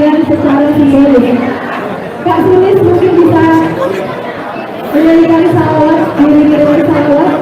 bagian secara simbolis. Kak Sulis mungkin bisa menyanyikan salawat, mengirimkan salawat.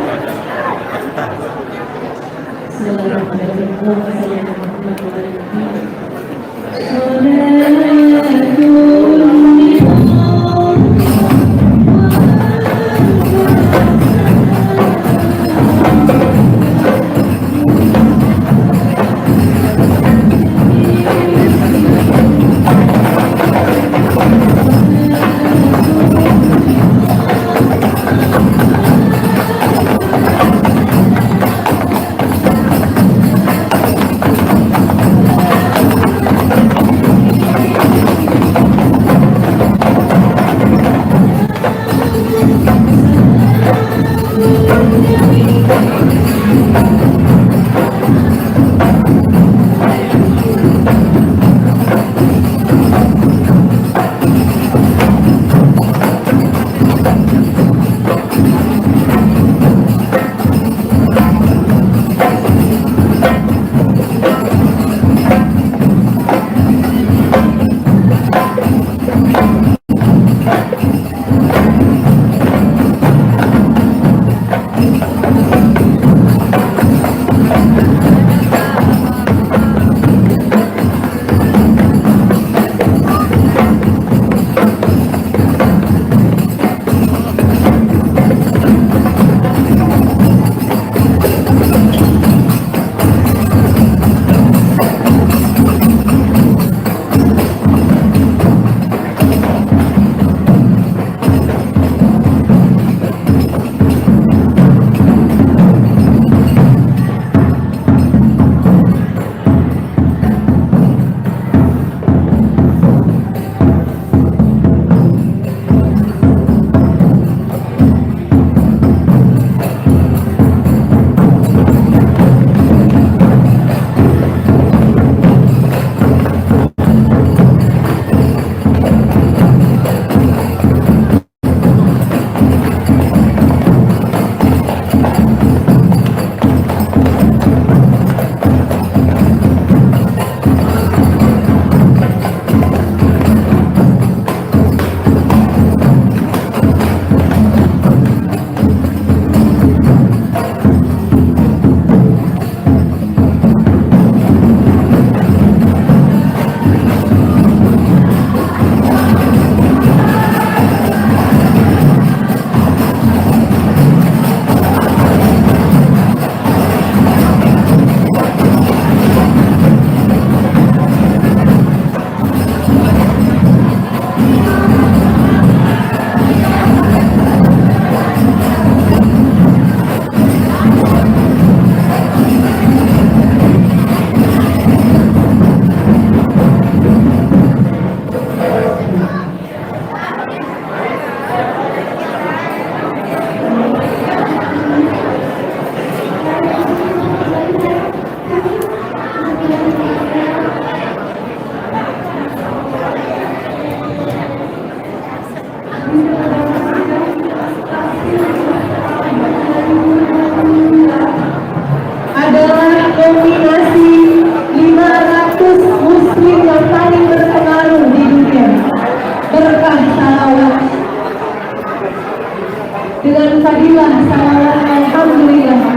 Dengan fadilah salawat alhamdulillah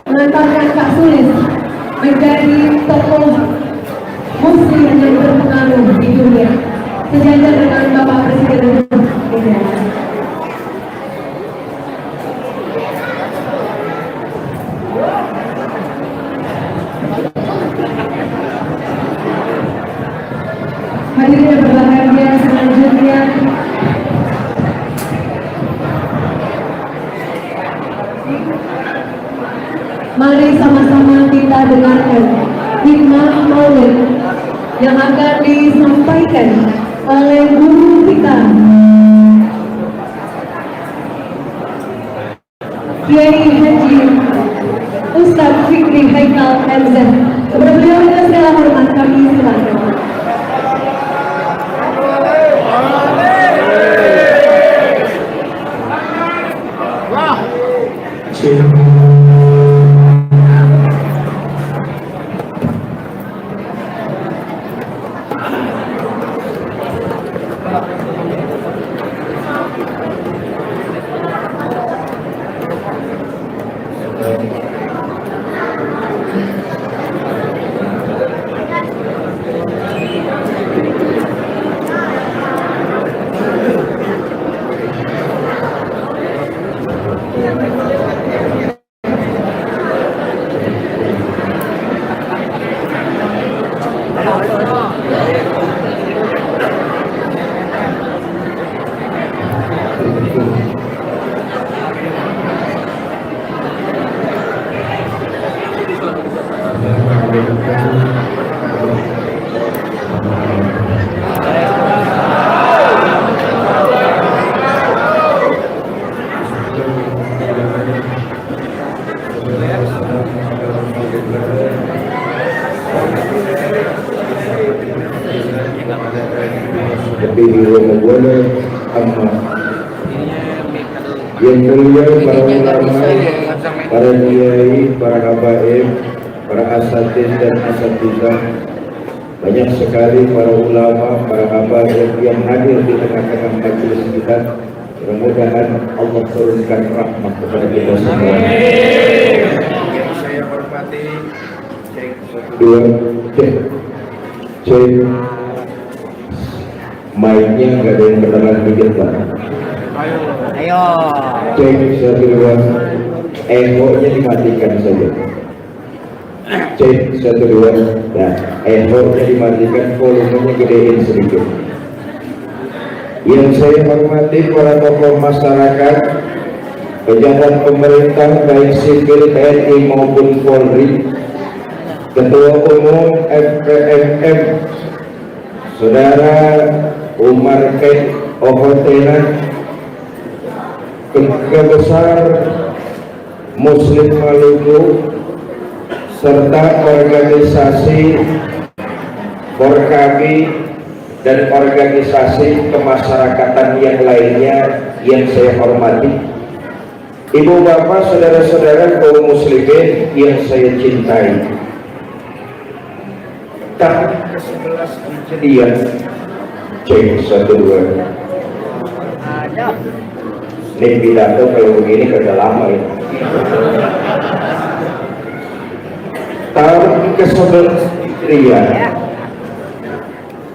mengantarkan Kak Sulis menjadi tokoh muslim yang berpengaruh di dunia sejajar dengan Bapak Presiden Indonesia. Hadirin yang berbahagia, selanjutnya mari sama-sama kita dengarkan hikmah maulid yang akan disampaikan oleh guru kita Kiai Haji Ustadz Fikri Haikal MZ. Kepada beliau dengan segala hormat kami silakan. wa mawala amma. Yang mulia para ulama, para kiai, para habaib, para asatidz dan asatidz, banyak sekali para ulama, para habaib yang hadir di tengah-tengah majelis kita. Mudah-mudahan Allah turunkan rahmat kepada kita semua. Yang saya hormati, cek mic-nya nggak ada yang kedengaran dikit Pak. Ayo. Cek satu dua, echo-nya dimatikan saja. Cek satu dua, nah echo-nya dimatikan, volumenya gedein sedikit. Yang saya hormati para tokoh masyarakat, pejabat pemerintah baik sipil TNI maupun Polri, Ketua Umum FPMM, Saudara Umar Kek Ohotena, Keluarga Besar Muslim Maluku, serta organisasi Forkabi dan organisasi kemasyarakatan yang lainnya yang saya hormati, ibu bapak saudara-saudara kaum muslimin yang saya cintai. Tahun ke-11 Hijriah, cek 1 2. Ini pidato kalau begini kagak lama ya. Tahun ke-11 Hijriah,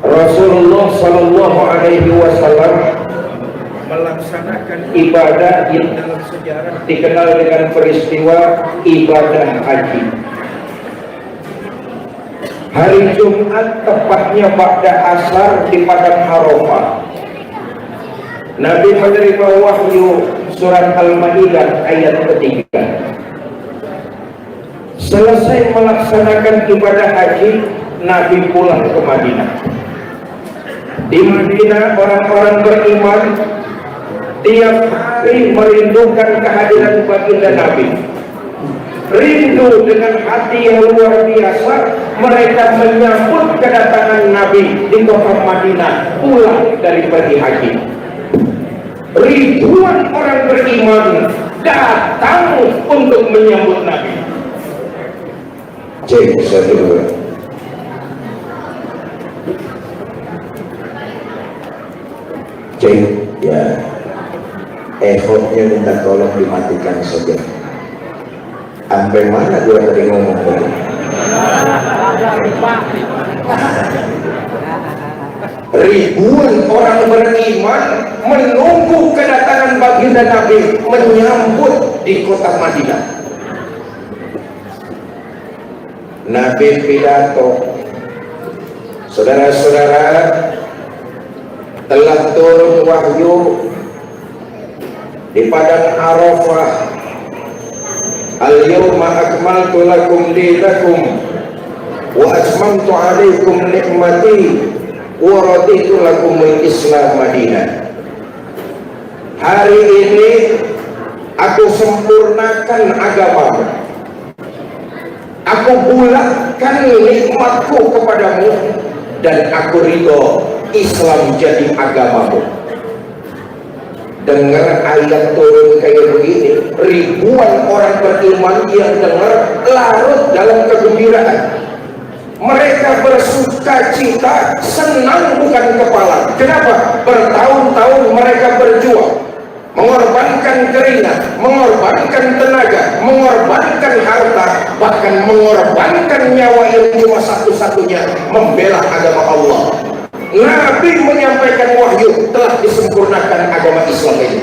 Rasulullah Sallallahu Alaihi Wasallam melaksanakan ibadah yang dalam sejarah dikenal dengan peristiwa ibadah haji. Hari Jumat tepatnya ba'da asar di padang Arafah, Nabi menerima wahyu surat Al-Maidah ayat ketiga. Selesai melaksanakan ibadah haji, Nabi pulang ke Madinah. Di Madinah orang-orang beriman tiap hari merindukan kehadiran baginda Nabi. Rindu dengan hati yang luar biasa, mereka menyambut kedatangan Nabi di kota Madinah pulang dari pergi haji. Ribuan orang beriman datang untuk menyambut Nabi. Cek satu dua. Cek ya, echo-nya minta tolong dimatikan saja. Sampai mana gue tadi ngomong tadi? Ribuan orang beriman menunggu kedatangan baginda Nabi, menyambut di kota Madinah. Nabi pidato, saudara-saudara, telah turun wahyu di padang Arafah. Al-yawma akmaltu lakum dinakum wa atmamtu alaikum nikmati wa raditu lakumul Islam Madinah. Hari ini aku sempurnakan agamamu, aku bulatkan nikmatku kepadamu, dan aku ridho Islam jadi agamamu. Dengar ayat turun kayak begini, ribuan orang beriman yang dengar larut dalam kegembiraan. Mereka bersuka cita, senang bukan kepala. Kenapa? Bertahun-tahun mereka berjuang, mengorbankan keringat, mengorbankan tenaga, mengorbankan harta, bahkan mengorbankan nyawa yang cuma satu-satunya, membela agama Allah. Nabi menyampaikan wahyu, telah disempurnakan agama Islam ini.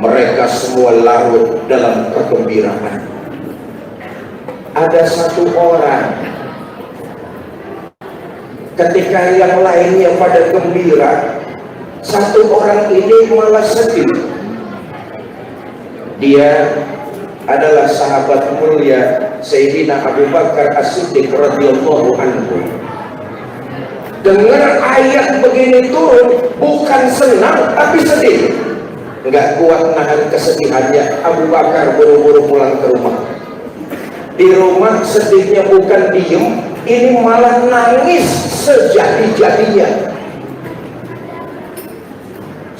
Mereka semua larut dalam kegembiraan. Ada satu orang, ketika yang lainnya pada gembira, satu orang ini malah sedih. Dia adalah sahabat mulia Sayyidina Abu Bakar As-Siddiq radhiyallahu anhu. Dengar ayat begini turun, bukan senang tapi sedih. Enggak kuat nahan kesedihannya, Abu Bakar buru-buru pulang ke rumah. Di rumah sedihnya bukan diem, ini malah nangis sejadi-jadinya.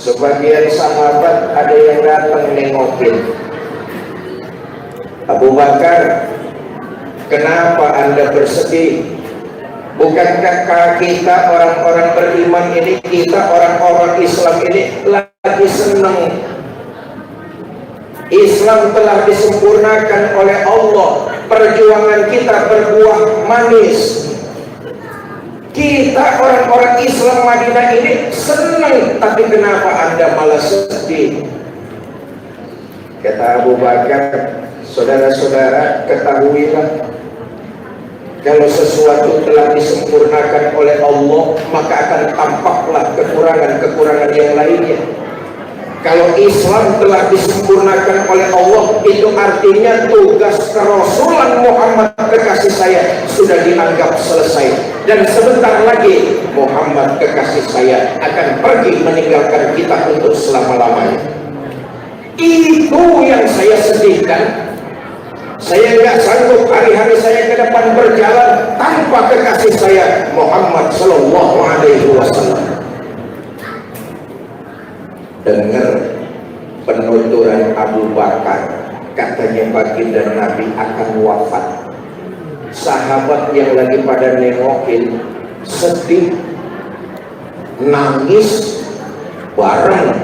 Sebagian sahabat ada yang datang nengokin. Abu Bakar, kenapa Anda bersedih? Bukankah kita orang-orang beriman ini, kita orang-orang Islam ini lagi senang? Islam telah disempurnakan oleh Allah, perjuangan kita berbuah manis. Kita orang-orang Islam Madinah ini senang, tapi kenapa Anda malah sedih? Kata Abu Bakar, saudara-saudara, ketahuilah, kalau sesuatu telah disempurnakan oleh Allah, maka akan tampaklah kekurangan-kekurangan yang lainnya. Kalau Islam telah disempurnakan oleh Allah, itu artinya tugas kerasulan Muhammad kekasih saya sudah dianggap selesai. Dan sebentar lagi Muhammad kekasih saya akan pergi meninggalkan kita untuk selama-lamanya. Itu yang saya sedihkan. Saya nggak sanggup hari-hari saya ke depan berjalan tanpa kekasih saya Muhammad Sallallahu Alaihi Wasallam. Dengar penuturan Abu Bakar, katanya baginda Nabi akan wafat. Sahabat yang lagi pada nengokin sedih, nangis bareng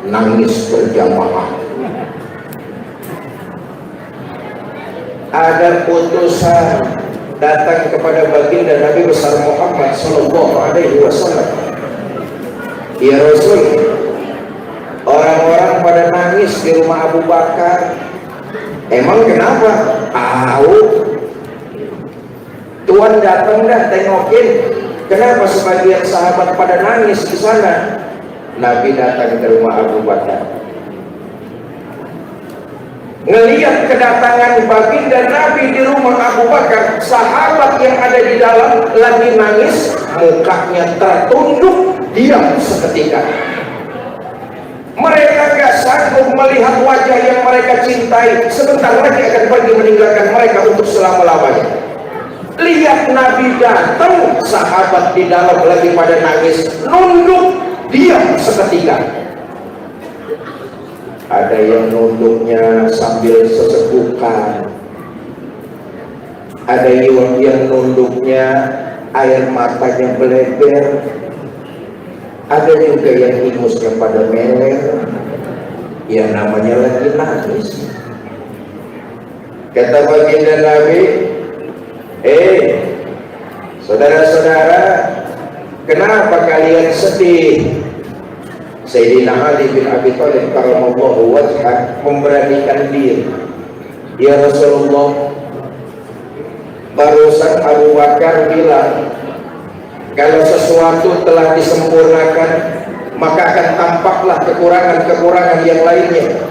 nangis berjamaah. Ada putusan datang kepada baginda Nabi besar Muhammad Sallallahu Alaihi Wasallam. Ya Rasul, orang-orang pada nangis di rumah Abu Bakar. Emang kenapa? Tahu. Tuan datang dah tengokin. Kenapa sebagian sahabat pada nangis di sana? Nabi datang ke rumah Abu Bakar. Ngelihat kedatangan baginda Nabi di rumah Abu Bakar, sahabat yang ada di dalam lagi nangis, mukanya tertunduk, diam seketika. Mereka gak sanggup melihat wajah yang mereka cintai, sebentar lagi akan pergi meninggalkan mereka untuk selama-lamanya. Lihat Nabi datang, sahabat di dalam lagi pada nangis, nunduk, diam seketika. Ada yang nunduknya sambil sesegukan, ada yang nunduknya air matanya beleber, ada juga yang ingusnya pada meler, yang namanya lagi nangis. Kata baginda Nabi, saudara-saudara, kenapa kalian sedih? Sayyidina Ali bin Abi Thalib karamallahu wajhah memberanikan diri. Ya Rasulullah, barusan Abu Bakar bilang, kalau sesuatu telah disempurnakan, maka akan tampaklah kekurangan-kekurangan yang lainnya.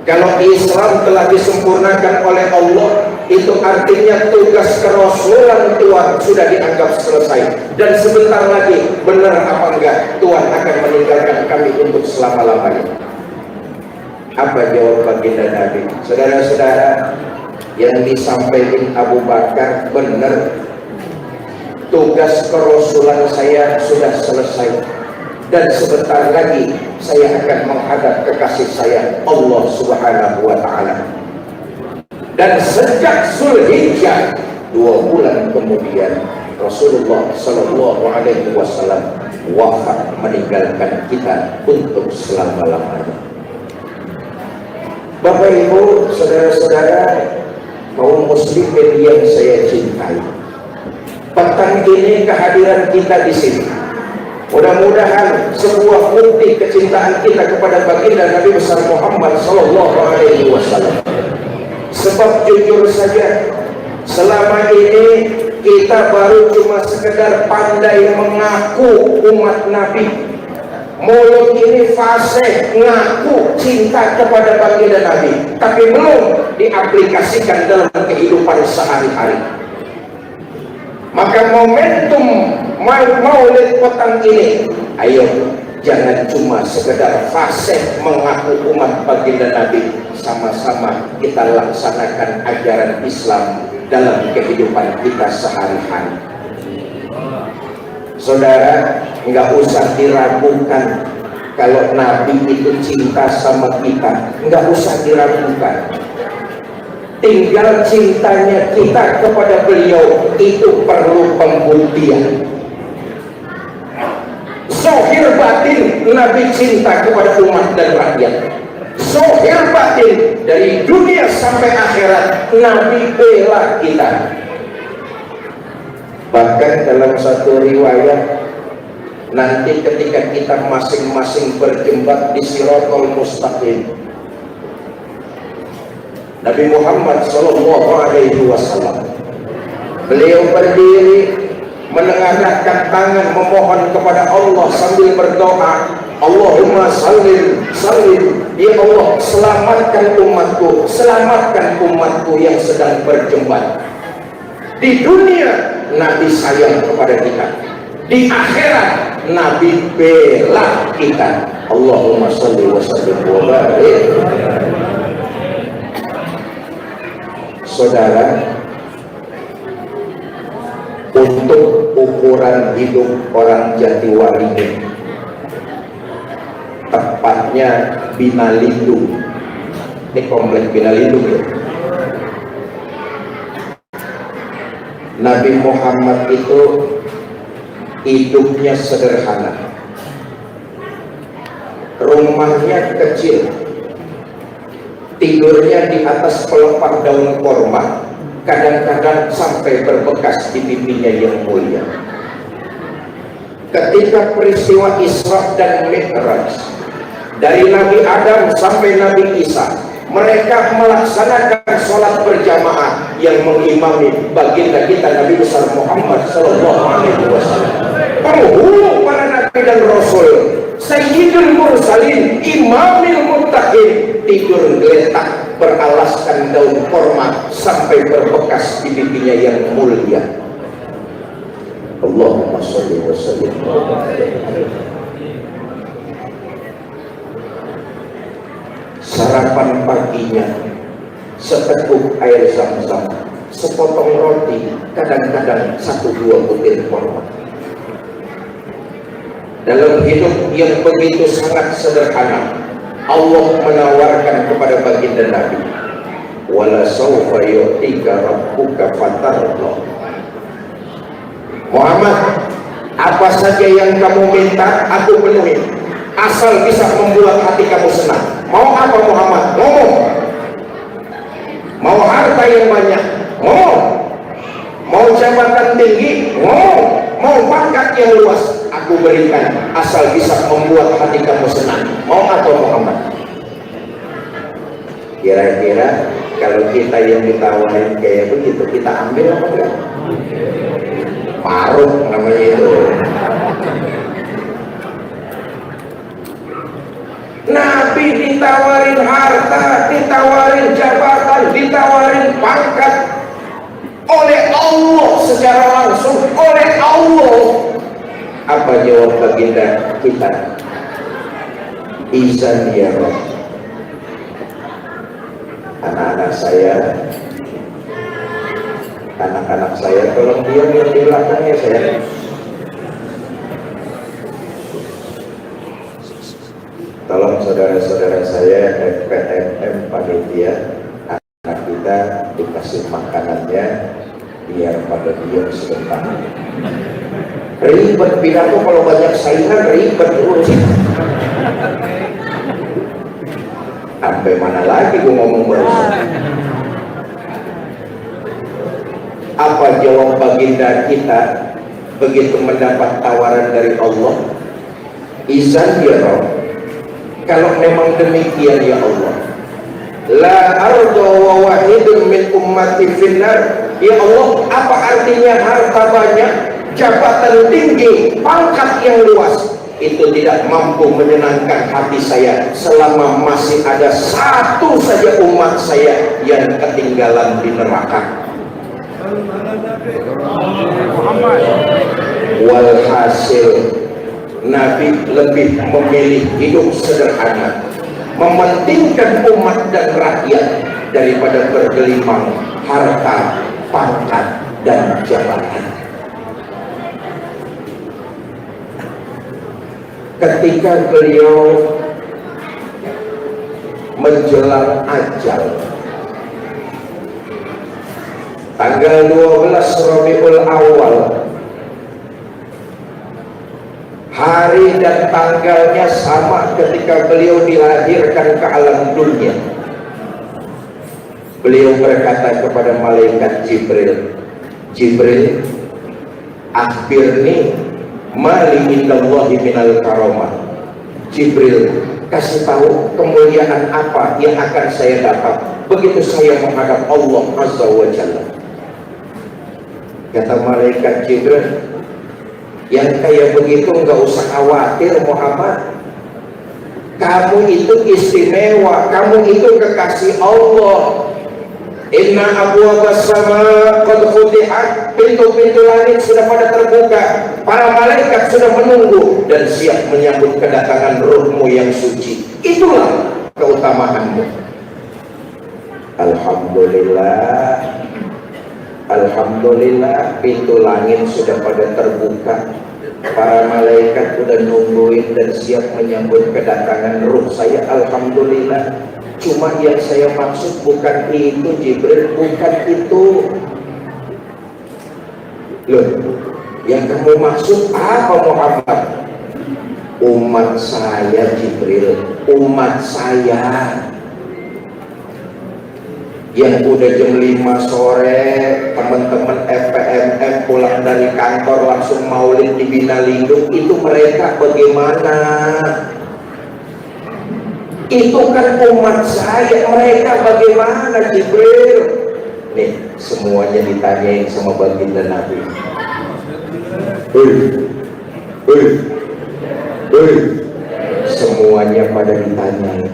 Kalau Islam telah disempurnakan oleh Allah, itu artinya tugas kerasulan Tuhan sudah dianggap selesai. Dan sebentar lagi, benar apa enggak, Tuhan akan meninggalkan kami untuk selama-lamanya. Apa jawab baginda Nabi? Saudara-saudara, yang disampaikan Abu Bakar benar. Tugas kerasulan saya sudah selesai. Dan sebentar lagi saya akan menghadap kekasih saya Allah Subhanahu wa Ta'ala. Dan sejak Zulhijjah 2 bulan kemudian Rasulullah Sallallahu Alaihi Wasallam wafat meninggalkan kita untuk selama-lamanya. Bapak Ibu, saudara-saudara, kaum muslimin yang saya cintai, petang ini kehadiran kita di sini mudah-mudahan sebuah bukti kecintaan kita kepada baginda Nabi besar Muhammad Sallallahu Alaihi Wasallam. Sebab jujur saja, selama ini kita baru cuma sekedar pandai mengaku umat Nabi. Mulut ini fasih ngaku cinta kepada baginda Nabi, tapi belum diaplikasikan dalam kehidupan sehari-hari. Maka momentum Maulid petang ini, ayo jangan cuma sekedar fasih mengaku umat baginda Nabi, sama-sama kita laksanakan ajaran Islam dalam kehidupan kita sehari-hari. Saudara, nggak usah diragukan kalau Nabi itu cinta sama kita, nggak usah diragukan. Tinggal cintanya kita kepada beliau itu perlu pembuktian. Zahir batin Nabi cinta kepada umat dan rakyat. Zahir batin dari dunia sampai akhirat Nabi bela kita. Bahkan dalam satu riwayat, nanti ketika kita masing-masing berjembat di Shiratal Mustaqim, Nabi Muhammad SAW beliau berdiri menengadahkan tangan memohon kepada Allah sambil berdoa, Allahumma sallim ya Allah, selamatkan umatku yang sedang berjembat. Di dunia Nabi sayang kepada kita, di akhirat Nabi bela kita. Allahumma salli wa sallim wa barik. Saudara, untuk ukuran hidup orang Jatiwaringin, tepatnya Binalindung, ini komplek Binalindung ya. Nabi Muhammad itu hidupnya sederhana, rumahnya kecil, tidurnya di atas pelepah daun korma, kadang-kadang sampai berbekas di pipinya yang mulia. Ketika peristiwa Isra dan Mi'raj, dari Nabi Adam sampai Nabi Isa, mereka melaksanakan sholat berjamaah yang mengimami baginda kita Nabi besar Muhammad SAW, penghulu para nabi dan rasul, Sayyidul Mursalin, Imamil Muttaqin, tidur geletak beralaskan daun korma sampai berbekas di pipinya yang mulia. Allahumma sholli wa sallim. Sarapan paginya seteguk air zam-zam, sepotong roti, kadang-kadang 1-2 butir korma. Dalam hidup yang begitu sangat sederhana, Allah menawarkan kepada baginda Nabi, wala sawfa yu'tika rabbuka fatardah. Muhammad, apa saja yang kamu minta aku penuhi, asal bisa membuat hati kamu senang. Mau apa Muhammad? Ngomong. Mau harta yang banyak? Ngomong. Mau jabatan tinggi? Ngomong. Mau pangkat yang luas? Aku berikan, asal bisa membuat hati kamu senang. Mau atau Muhammad? Kira-kira kalau kita yang ditawarin kayak begitu, kita ambil apa enggak? Paruh namanya itu. Nabi ditawarin harta, ditawarin jabatan, ditawarin pangkat oleh Allah secara langsung, oleh Allah. Apa jawab baginda kita? Izan ya Rabb. Anak-anak saya tolong diam yang di belakangnya saya. Tolong saudara-saudara saya FPMM panitia, anak kita dikasih makanannya biar pada diam sebentar. Ribet pidato kalau banyak saingan, ribet terus. Sampai mana lagi gue ngomong barusan? Apa jawab baginda kita begitu mendapat tawaran dari Allah? Izan ya Rabb, kalau memang demikian ya Allah, la arda wa wahidun min ummati finnar. Ya Allah, apa artinya harta banyak, jabatan tinggi, pangkat yang luas, itu tidak mampu menyenangkan hati saya selama masih ada satu saja umat saya yang ketinggalan di neraka. Walhasil Nabi lebih memilih hidup sederhana, mementingkan umat dan rakyat daripada bergelimang harta, pangkat, dan jabatan. ketika beliau menjelang ajal tanggal 12 Rabiul Awal, hari dan tanggalnya sama ketika beliau dilahirkan ke alam dunia. Beliau berkata kepada malaikat Jibril, Jibril, akhbirni mali indallahi minal karamah. Jibril, kasih tahu kemuliaan apa yang akan saya dapat begitu saya menghadap Allah Azza wa Jalla. Kata malaikat Jibril, yang kayak begitu nggak usah khawatir Muhammad. Kamu itu istimewa, kamu itu kekasih Allah. Inna abwaabas samaa qad futihat, pintu-pintu langit sudah pada terbuka, para malaikat sudah menunggu dan siap menyambut kedatangan ruhmu yang suci. Itulah keutamaanmu. Alhamdulillah, alhamdulillah, pintu langit sudah pada terbuka, para malaikat sudah nungguin dan siap menyambut kedatangan ruh saya. Alhamdulillah. Cuma yang saya maksud bukan itu Jibril, bukan itu. Loh, yang kamu maksud apa Muhammad? Umat saya Jibril, umat saya yang udah jam 5 sore teman-teman FPMM pulang dari kantor langsung maulid di Bina Lindung, itu mereka bagaimana? Itu kan umat saya, mereka bagaimana Jibril? Nih, semuanya ditanyain sama baginda Nabi. Semuanya pada ditanyain.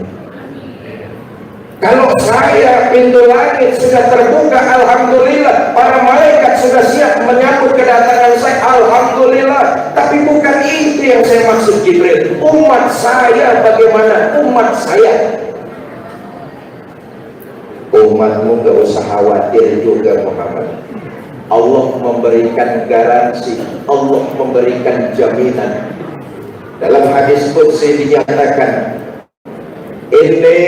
Kalau saya pintu langit sudah terbuka, alhamdulillah, para malaikat sudah siap menyambut kedatangan saya, alhamdulillah. Tapi bukan itu yang saya maksud Jibril. Umat saya bagaimana? Umat saya. Umatmu gak usah khawatir juga Muhammad. Allah memberikan garansi, Allah memberikan jaminan. Dalam hadis qudsi dinyatakan, ini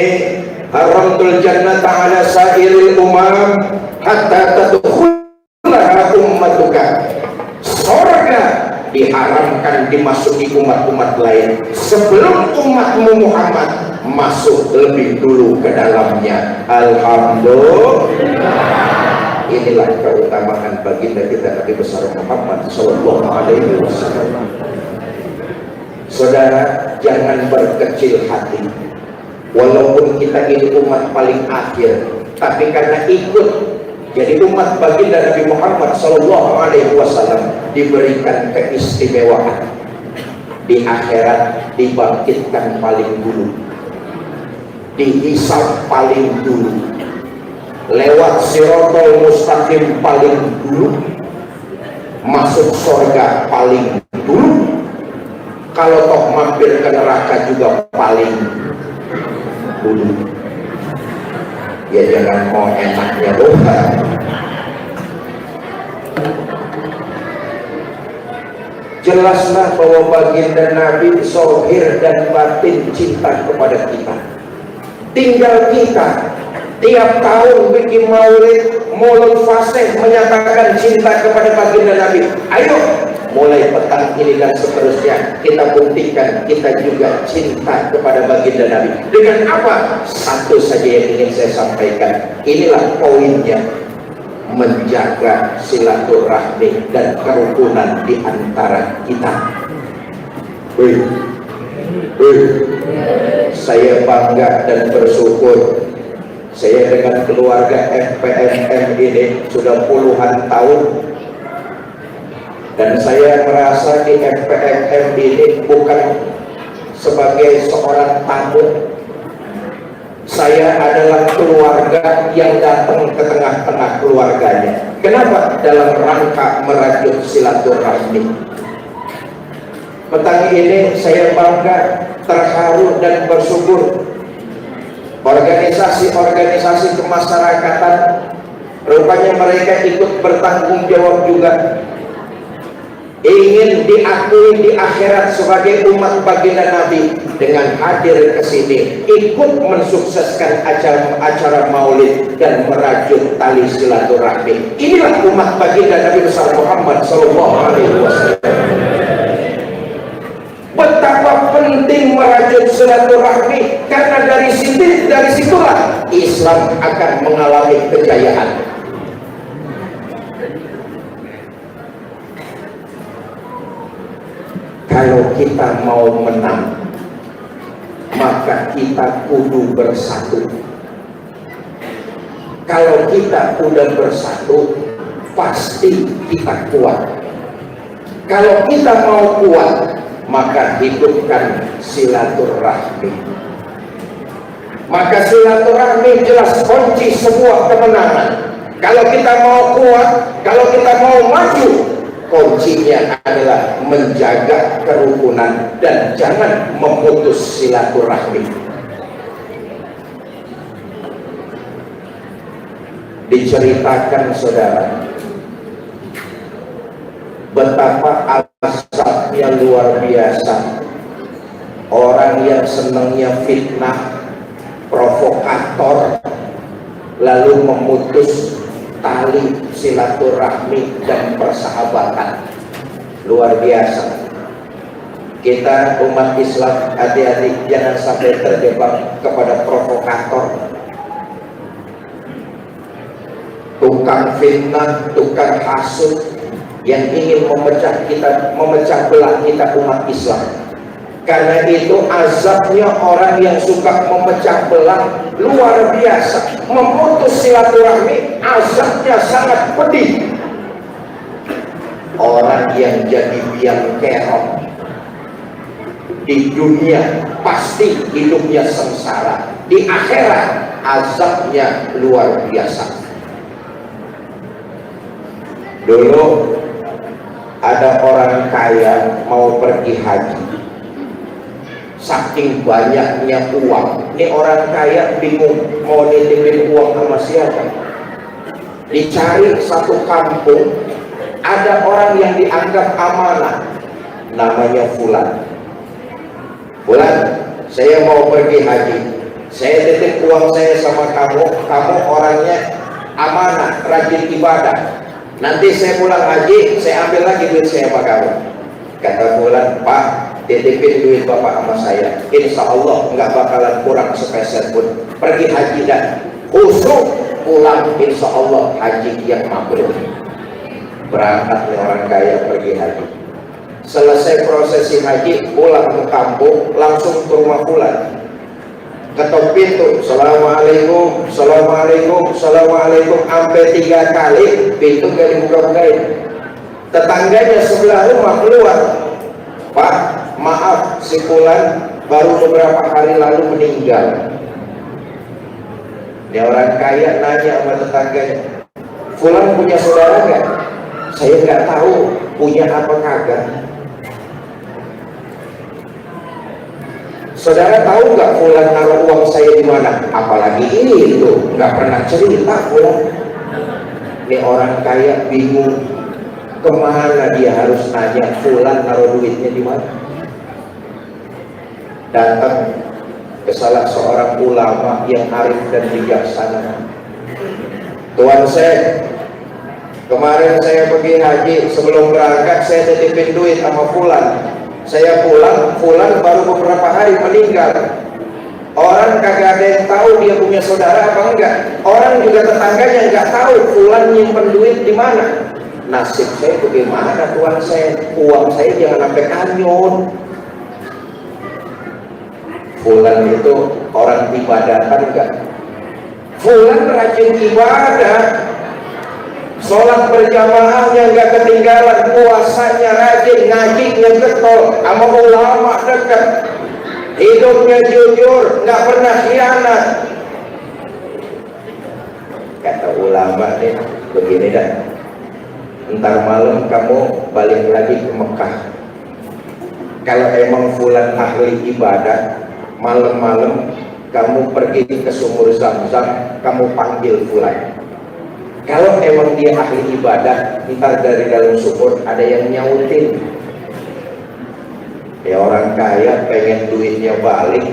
haramtul jannata ala sa'iril umam hatta tadkhulaha ummatuka. Surga diharamkan dimasuki umat-umat lain sebelum umatmu Muhammad masuk lebih dulu ke dalamnya. Alhamdulillah. Inilah keutamaan baginda kita Nabi besar Muhammad sallallahu alaihi wasallam. Saudara, jangan berkecil hati. Walaupun kita ini umat paling akhir, tapi karena ikut jadi umat baginda Nabi Muhammad sallallahu alaihi wasallam diberikan keistimewaan. Di akhirat dibangkitkan paling dulu, dihisab paling dulu, lewat siratal mustaqim paling dulu, masuk surga paling dulu, kalau toh mampir ke neraka juga paling dulu. Ya jangan mau enaknya dosa. Jelaslah bahwa baginda Nabi zahir dan batin cinta kepada kita. Tinggal kita tiap tahun bikin maulid, mulut fasih menyatakan cinta kepada baginda Nabi. Ayo, mulai petang ini dan seterusnya kita buktikan kita juga cinta kepada baginda Nabi. Dengan apa? Satu saja yang ingin saya sampaikan. Inilah poinnya, menjaga silaturahmi dan kerukunan di antara kita. Saya bangga dan bersyukur saya dengan keluarga FPMM ini sudah puluhan tahun, dan saya merasa di FPMM ini bukan sebagai seorang tamu. Saya adalah keluarga yang datang ke tengah-tengah keluarganya. Kenapa? Dalam rangka merajut silaturahmi. Petang ini saya bangga, terharu dan bersyukur. Organisasi-organisasi kemasyarakatan, rupanya mereka ikut bertanggung jawab juga. ingin diakui di akhirat sebagai umat baginda Nabi, dengan hadir ke sini ikut mensukseskan acara maulid dan merajut tali silaturahmi. Inilah umat baginda Nabi besar Muhammad sallallahu alaihi wasallam. Betapa penting merajut silaturahmi, karena dari situlah Islam akan mengalami kejayaan. Kalau kita mau menang, maka kita kudu bersatu. Kalau kita udah bersatu, pasti kita kuat. Kalau kita mau kuat, maka hidupkan silaturahmi. Maka silaturahmi jelas kunci sebuah kemenangan. Kalau kita mau kuat, kalau kita mau maju, kuncinya adalah menjaga kerukunan dan jangan memutus silaturahmi. Diceritakan saudara, betapa azabnya luar biasa orang yang senangnya fitnah, provokator, lalu memutus tali silaturahmi dan persahabatan. Luar biasa. Kita umat Islam hati-hati, jangan sampai terjebak kepada provokator, tukang fitnah, tukang hasut yang ingin memecah belah kita umat Islam. Karena itu azabnya orang yang suka memecah belah luar biasa. Memutus silaturahmi azabnya sangat pedih. Orang yang jadi biang kerok di dunia pasti hidupnya sengsara, di akhirat azabnya luar biasa. Dulu ada orang kaya mau pergi haji, saking banyaknya uang, ini orang kaya bingung mau nitipin uang sama siapa. Dicari satu kampung, ada orang yang dianggap amanah, namanya Fulan. Fulan, saya mau pergi haji, saya titip uang saya sama kamu, kamu orangnya amanah, rajin ibadah. Nanti saya pulang haji, saya ambil lagi duit saya sama kamu. Kata Fulan, Pak, titipin duit bapak sama saya, insya Allah nggak bakalan kurang sepeser pun. Pergi haji dan khusyuk, pulang insya Allah haji yang mabrur. Berangkat nih orang kaya pergi haji. Selesai prosesi haji, pulang ke kampung, langsung ke rumah Fulan. Ketok pintu, Assalamualaikum, Assalamualaikum, Assalamualaikum, sampai 3 kali, pintu gak dibuka-bukain. Tetangganya sebelah rumah keluar, Pak, maaf, si Fulan baru beberapa hari lalu meninggal. Ini orang kaya nanya sama tetangganya, Fulan punya saudara nggak? Saya nggak tahu punya apa kagak. Saudara tahu nggak Fulan naruh uang saya di mana? Apalagi ini itu nggak pernah cerita Fulan. Ini orang kaya bingung kemana dia harus nanya Fulan naruh duitnya di mana. Datang ke salah seorang ulama yang arif dan bijaksana. Tuan saya, kemarin saya pergi haji, sebelum berangkat saya titipin duit sama Fulan. Saya pulang, Fulan baru beberapa hari meninggal. Orang kagak ada yang tahu dia punya saudara apa enggak. Orang juga tetangganya nggak tahu Fulan nyimpen duit di mana. Nasib saya bagaimana Tuan saya? Uang saya jangan sampai kanyut. Fulan itu orang ibadatan enggak? Fulan rajin ibadah, sholat berjamaahnya nggak ketinggalan, puasanya rajin, ngajinya getol, sama ulama dekat, hidupnya jujur, nggak pernah khianat. Kata ulama nih, begini dah, ntar malam kamu balik lagi ke Mekah. Kalau emang Fulan ahli ibadah, malam-malam kamu pergi ke sumur Zam-Zam, kamu panggil Fulan. Kalau emang dia ahli ibadah, ntar dari dalam sumur ada yang nyautin. Ya orang kaya pengen duitnya balik,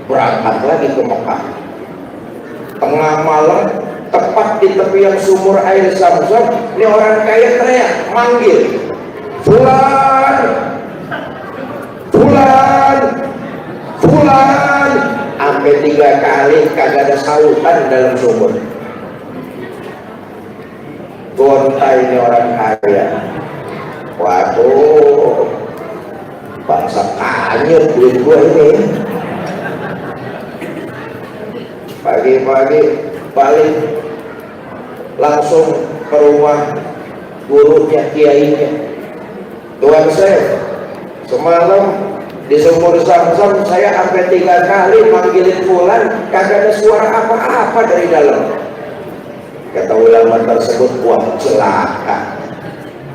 berangkat lagi ke Mekah. Tengah malam, tepat di tepian sumur air Zam-Zam, ini orang kaya teriak, manggil, Fulan, Fulan, Fulan. Sampai 3 kali kagak ada sautan dalam sumur. Gontai ini orang kaya. Waduh, bangsa kanyut duit gue ini. Pagi-pagi balik langsung ke rumah gurunya, kiainya. Tuan saya, semalam di sumur Zam-Zam saya sampai 3 kali manggilin Fulan, kagak ada suara apa-apa dari dalam. Kata ulama tersebut, wah celaka,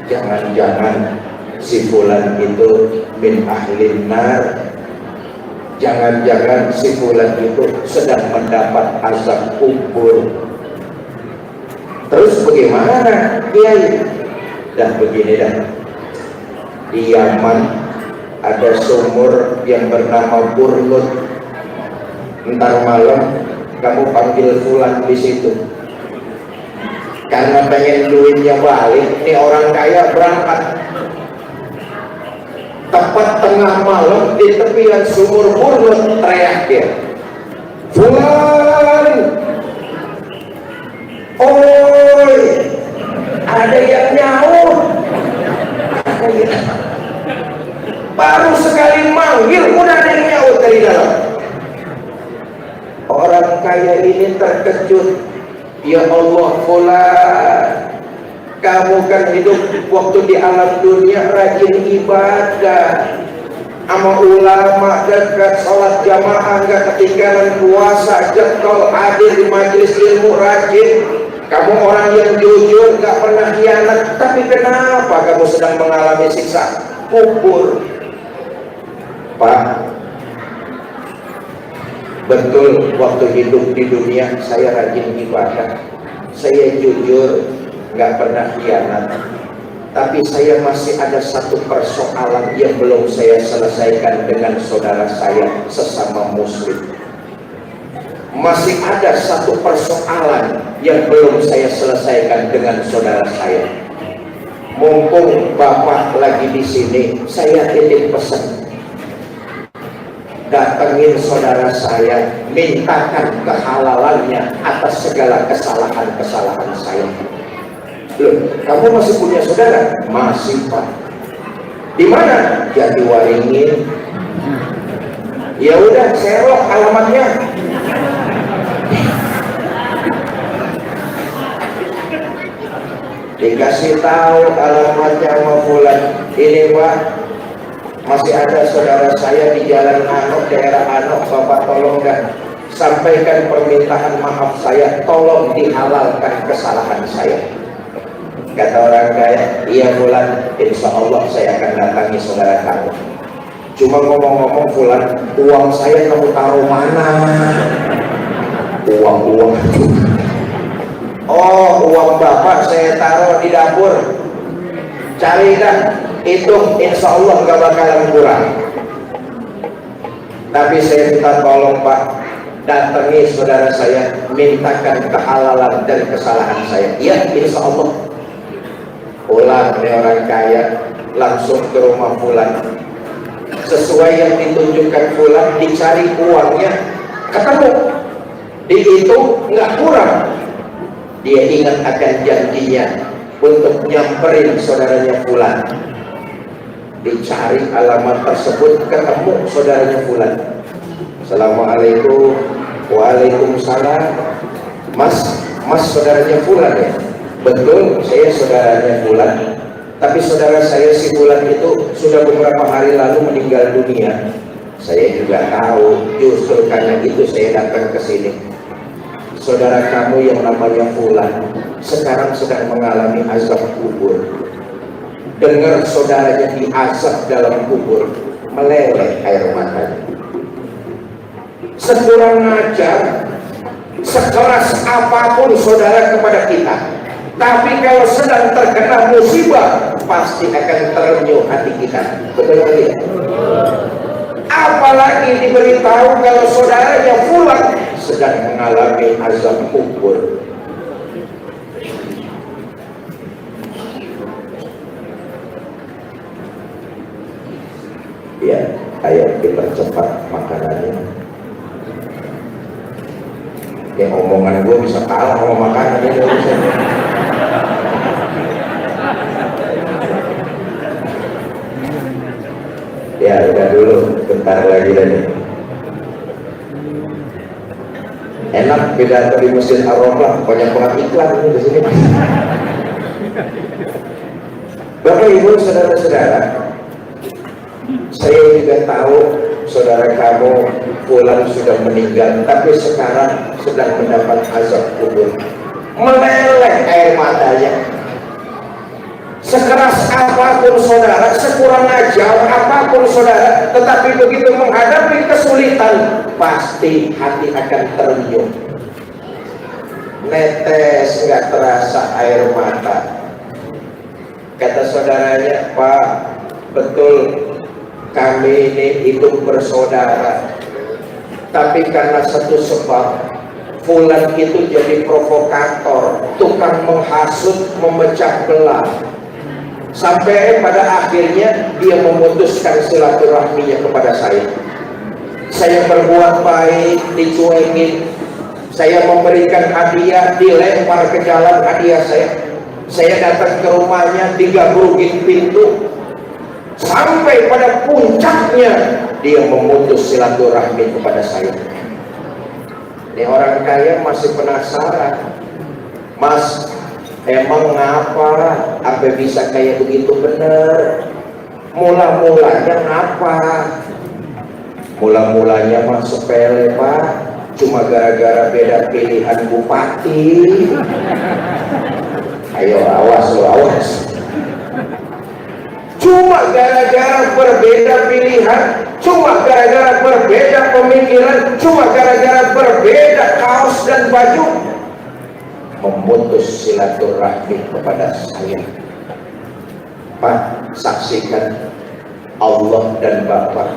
jangan-jangan si Fulan itu min ahlin nar, jangan-jangan si Fulan itu sedang mendapat azab kubur. Terus bagaimana Kiai? Dah begini dah, di Yaman ada sumur yang bernama Burnut. Ntar malam kamu panggil Fulan di situ. Karena pengen duitnya balik, ini orang kaya berangkat. Tepat tengah malam di tepian sumur Burnut, teriak dia, Fulan, oi, ada yang nyaut. Baru sekali manggil udah ada yang nyaut dari dalam. Orang kaya ini terkejut. Ya Allah, Fulan, kamu kan hidup waktu di alam dunia rajin ibadah, sama ulama dekat, sholat jamaah nggak ketinggalan, puasa getol, hadir di majelis ilmu rajin. Kamu orang yang jujur, nggak pernah khianat. Tapi kenapa kamu sedang mengalami siksa kubur? Pak, betul waktu hidup di dunia saya rajin ibadah, saya jujur, nggak pernah khianat. Tapi saya masih ada satu persoalan yang belum saya selesaikan dengan saudara saya sesama muslim. Masih ada satu persoalan yang belum saya selesaikan dengan saudara saya. Mumpung Bapak lagi di sini, saya titip pesan. Datengin saudara saya, mintakan kehalalannya atas segala kesalahan-kesalahan saya. Loh, kamu masih punya saudara? Masih, Pak. Di mana? Jatiwaringin. Ya udah, serok alamatnya. Dikasih tahu alamatnya sama Fulan. Ini Pak, masih ada saudara saya di jalan Anok, daerah Anok. Bapak tolong dah sampaikan permintaan maaf saya, tolong dihalalkan kesalahan saya. Kata orang kaya, iya Fulan, insya Allah saya akan datangi saudara kamu. Cuma ngomong-ngomong Fulan, uang saya kamu taruh mana? Uang oh, uang Bapak saya taruh di dapur. Cari dah, hitung, insya Allah gak bakalan kurang. Tapi saya minta tolong Pak, datangi saudara saya, mintakan kehalalan dan kesalahan saya. Iya, insya Allah. Pulang nih orang kaya, langsung ke rumah Fulan. Sesuai yang ditunjukkan Fulan, dicari uangnya, ketemu. Dihitung nggak kurang. Dia ingat akan janjinya untuk nyamperin saudaranya Fulan. Dicari alamat tersebut, ketemu saudaranya Fulan. Assalamualaikum. Waalaikumsalam. Mas saudaranya Fulan ya? Betul, saya saudaranya Fulan. Tapi saudara saya si Fulan itu sudah beberapa hari lalu meninggal dunia. Saya juga tahu, justru karena itu saya datang ke sini. Saudara kamu yang namanya Fulan sekarang sedang mengalami azab kubur. Dengar saudaranya diazab dalam kubur, meleleh air matanya. Sekurang ajar, sekeras apapun saudara kepada kita, tapi kalau sedang terkena musibah pasti akan terenyuh hati kita. Betul tidak? Apalagi diberitahu kalau saudaranya pulang sedang mengalami azab kubur. Ya, ayo kita cepat makanannya. Ya, omongan gue bisa kalah sama makanannya. Ya, udah dulu, bentar lagi tadi. Enak pidato di Masjid Ar-Rahmah, banyak banget iklan di sini. Bapak Ibu, saudara-saudara, saya juga tahu saudara kamu pulang sudah meninggal, tapi sekarang sedang mendapat azab kubur. Meleleh air matanya. Sekeras apapun saudara, sekurang ajar apapun saudara, tetapi begitu menghadapi kesulitan, pasti hati akan terenyuh. Netes nggak terasa air mata. Kata saudaranya, Pak, betul kami ini hidup bersaudara, tapi karena satu sebab fulan itu jadi provokator, tukang menghasut, memecah belah, sampai pada akhirnya dia memutuskan silaturahminya kepada saya. Saya berbuat baik, dicuekin. Saya memberikan hadiah, dilempar ke jalan hadiah saya. Saya datang ke rumahnya, digabungin pintu. Sampai pada puncaknya dia memutus silaturahmi kepada saya. Ini orang kaya masih penasaran, Mas, emang ngapa? Apa bisa kayak begitu bener? Mula-mulanya ngapa? Mula-mulanya mah sepele, Pak. Cuma gara-gara beda pilihan bupati. Ayo awas lo, awas. Cuma gara-gara berbeda pilihan, cuma gara-gara berbeda pemikiran, cuma gara-gara berbeda kaos dan baju, memutus silaturahmi kepada saya. Pak, saksikan Allah dan Bapak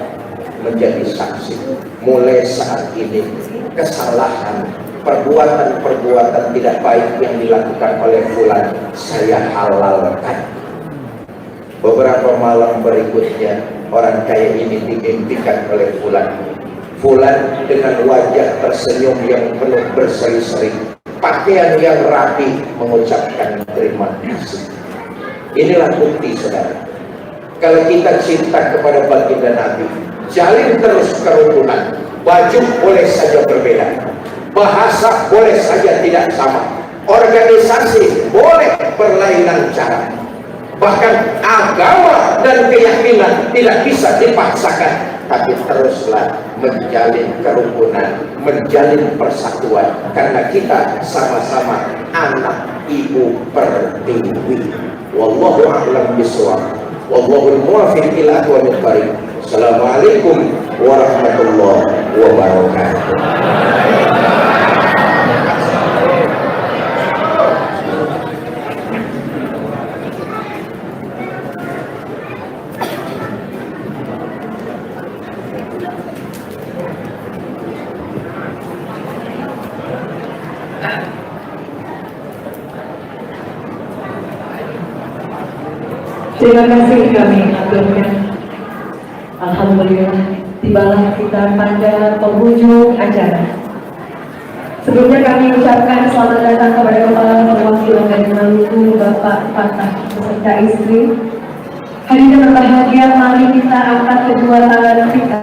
menjadi saksi. Mulai saat ini kesalahan, perbuatan-perbuatan tidak baik yang dilakukan oleh fulan saya halalkan. Beberapa malam berikutnya orang kaya ini diimpikan oleh fulan. Fulan dengan wajah tersenyum yang penuh berseri-seri, pakaian yang rapi, mengucapkan terima kasih. Inilah bukti saudara, kalau kita cinta kepada baginda Nabi, jalin terus kerukunan. Baju boleh saja berbeda, bahasa boleh saja tidak sama, organisasi boleh berlainan cara, bahkan agama dan keyakinan tidak bisa dipaksakan, tapi teruslah menjalin kerukunan, menjalin persatuan, karena kita sama-sama anak ibu pertiwi. Wallahu a'lam bishawab. Wallahu muwaffiq ila aqwamit thariq. Assalamualaikum warahmatullahi wabarakatuh. Terima kasih kami aturkan. Alhamdulillah, tibalah kita pada penghujung acara. Sebelumnya kami ucapkan selamat datang kepada Kepala Perwakilan dari Maluku, Bapak Fatah beserta istri. Hadirin berbahagia, mari kita angkat kedua tangan kita